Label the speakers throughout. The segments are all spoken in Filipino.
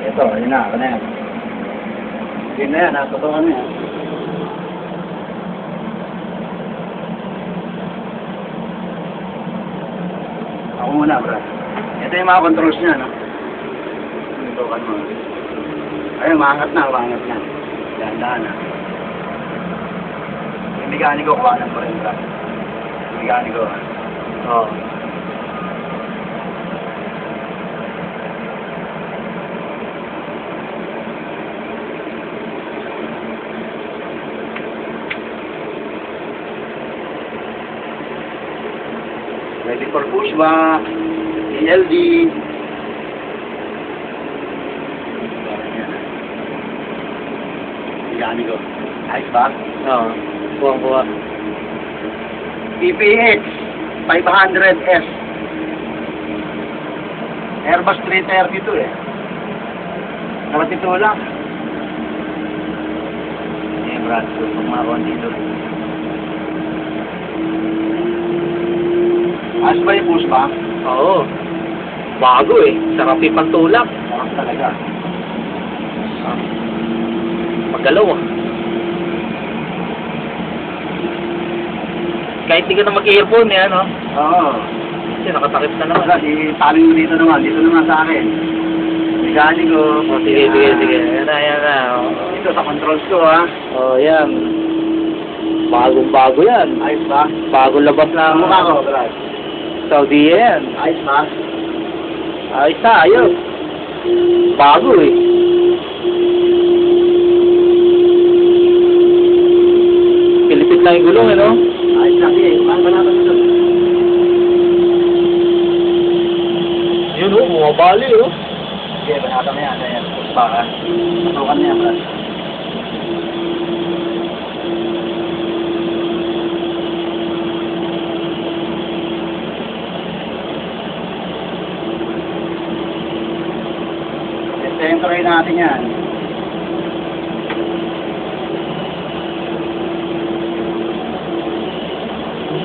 Speaker 1: Ito, yun na, ako na yan. Yun na yan, natutukan na yan. Ako muna, bro. Ito yung mga controls niya, no? Tutukan mo. Ayun, maangat na. Dahan-dahan na. Yung mekaniko, kuhanan mo rin, bro. Yung mekaniko,
Speaker 2: Oo.
Speaker 1: Ready for pushback, ELD. Mekaniko. Ayos ba?
Speaker 2: Oo. Buwang-buwa.
Speaker 1: PPX 500S. Airbus 332 eh. 32 lang. Eh, Brad, pag mga konti doon. Ayos ba yung pushback?
Speaker 2: Oo. Bago eh. Sarap ipantulak.
Speaker 1: Sarap talaga.
Speaker 2: Magalaw ah. Kahit di ka na mag-earphone eh, ano?
Speaker 1: Oo.
Speaker 2: Kasi nakatakip na naman.
Speaker 1: Wala, taling mo dito naman. Dito naman sa akin. Mekaniko.
Speaker 2: Oh, sige. Yan na.
Speaker 1: Dito sa controls ko, ha.
Speaker 2: Oh, yan. Bagong-bago yan.
Speaker 1: Ayos ba?
Speaker 2: Bagong labas na
Speaker 1: Ang mukha ko, Brad.
Speaker 2: Saudi yan.
Speaker 1: Ayos ba?
Speaker 2: Ayos. Bago eh. Pilipit lang yung gulong eh, no?
Speaker 1: Ayos lang, eh. Paano ba natin ito?
Speaker 2: Yun oh, bumabali oh.
Speaker 1: Sige, banata mo yan. Ayan, pushback, ha. Matukan mo yan, Brad. Sensorin natin yan.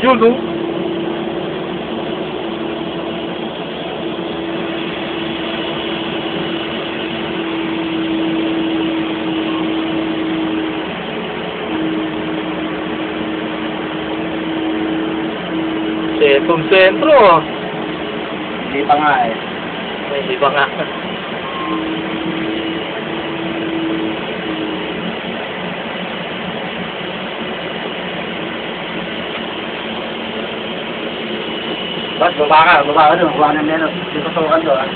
Speaker 2: Yun oh. Sentro oh.
Speaker 1: Hindi pa nga eh.
Speaker 2: Ay, di ba nga?
Speaker 1: Bas, baba ka doon. Kuha ng menos. Tutukan doon, ha.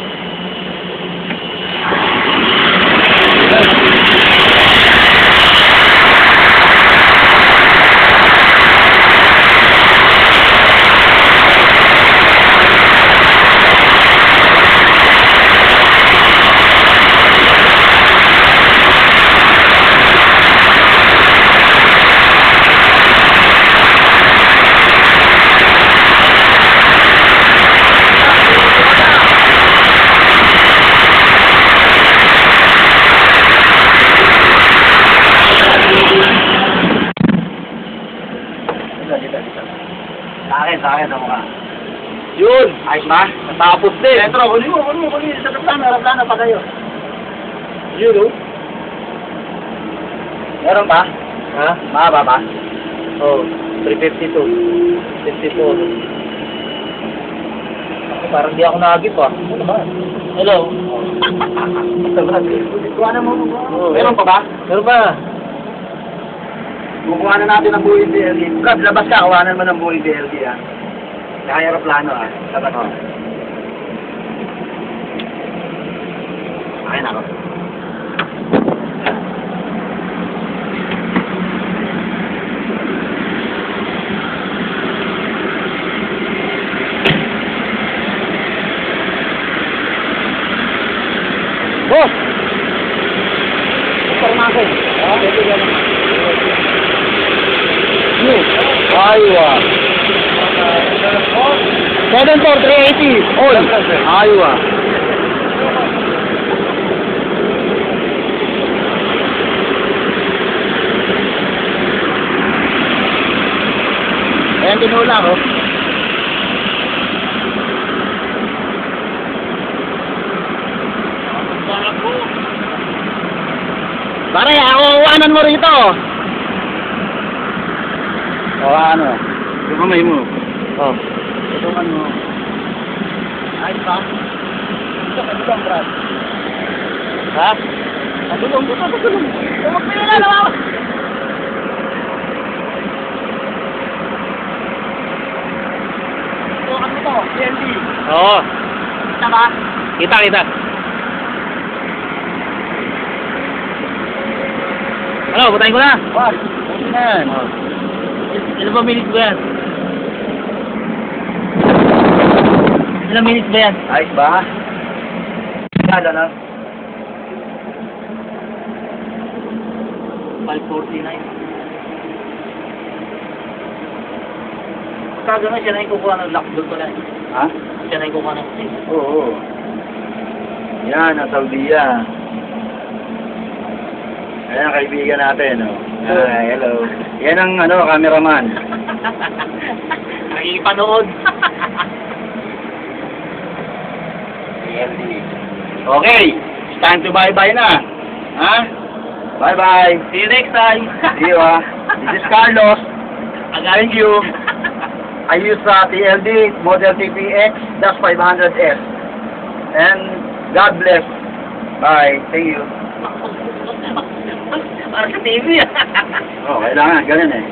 Speaker 1: Sa akin, sa mukha.
Speaker 2: Yun!
Speaker 1: Ayos ba?
Speaker 2: Natapos din!
Speaker 1: Sentro, huli mo. Sa aeroplano pa kayo.
Speaker 2: Yun oh.
Speaker 1: Meron ba?
Speaker 2: Ha?
Speaker 1: Mahaba ba?
Speaker 2: Oh, 352. 54. Parang di ako nagip ah. Ano ba? Hello?
Speaker 1: Kuha na mo.
Speaker 2: Oh,
Speaker 1: Meron pa ba?
Speaker 2: Meron pa.
Speaker 1: Kukuha na natin ng buhay BLD. Brad, labas ka. Kuhanan mo ng buhay BLD, ha. Sa aeroplano, ha. Labas ka. Akin ako.
Speaker 2: Boss!
Speaker 1: Informasin. Pwede ka naman.
Speaker 2: Aywa. 74380. All. Aywa.
Speaker 1: Ayan, tinula ko.
Speaker 2: Bago. Pare, ako uwanan mo rito.
Speaker 1: O ano? Yung kamay mo.
Speaker 2: Oh.
Speaker 1: Tulungan mo. Ayos ba? Ito, katulong, Brad.
Speaker 2: Ha?
Speaker 1: Katulong. Huwag mo yun, ano? Tulungan mo to, PND.
Speaker 2: Oo.
Speaker 1: Kita ba?
Speaker 2: Kita, kita. Ano, butayin ko na.
Speaker 1: Wag. Huwag na yan.
Speaker 2: Ilan ba minutes ba yan? Ilang minutes ba yan?
Speaker 1: Ayos ba? Kada na.
Speaker 2: 5:49. Pagka gano'n, siya na yung kukuha ng lockdown ko lang.
Speaker 1: Ha?
Speaker 2: Siya na yung kukuha ng
Speaker 1: Oo. Yan, ang Saudiya. Ayan ang kaibigan natin, oh. Hi, hello. Yan ang, cameraman.
Speaker 2: Nakikipanood.
Speaker 1: PLD. Okay, it's time to bye-bye na. Ha? Bye-bye.
Speaker 2: See you next time.
Speaker 1: See you, ah. This is Carlos. Thank you. I use TLD Model TPX -500S. And God bless. Bye. Thank you.
Speaker 2: Para sa TV.
Speaker 1: Oh, kailangan. Ganun eh.